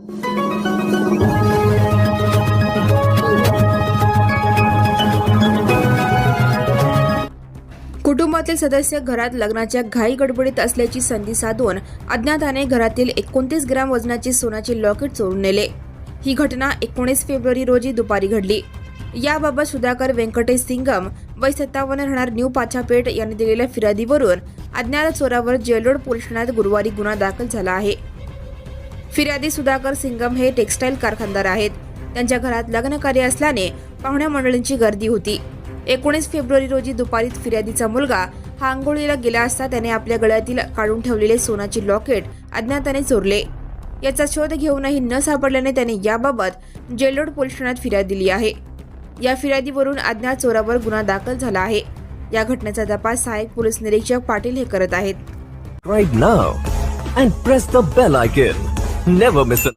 कुटुंबातील सदस्य घरात लग्नाच्या घाई गडबडीत असल्याची संधी साधून अज्ञाताने घरातील 29 ग्रॅम वजनाचे सोन्याचे लॉकेट चोरून नेले। ही घटना 19 फेब्रुवारी रोजी दुपारी घडली। याबाबत सुधाकर व्यंकटेश सिंगम वय 57 राहणार न्यू पाछापेठ यांनी दिलेल्या फिर्यादीवरून अज्ञात चोरावर जेलरोड पोलीस ठाण्यात गुरुवारी गुन्हा दाखल झाला आहे। फिर्यादी सुधाकर सिंगम हे टेक्सटाईल कारखानदार आहेत। त्यांच्या घरात लग्न कार्य असल्याने पाहुण्या मंडळींची गर्दी होती। 19 फेब्रुवारी रोजी दुपारी फिर्यादीचा मुलगा हा आंघोळीला गेला असता त्याने आपल्या गळ्यातील काढून ठेवलेले सोन्याचे लॉकेट अज्ञाताने चोरले। याचा शोध घेऊनही न सापडल्याने त्याने याबाबत जेलरोड पोलीस ठाण्यात फिर्याद दिली आहे। या फिर्यादीवरून अज्ञात चोरावर गुन्हा दाखल झाला आहे। या घटनेचा तपास सहाय्यक पोलीस निरीक्षक पाटील हे करत आहेत। Right now and press the bell icon. Never miss an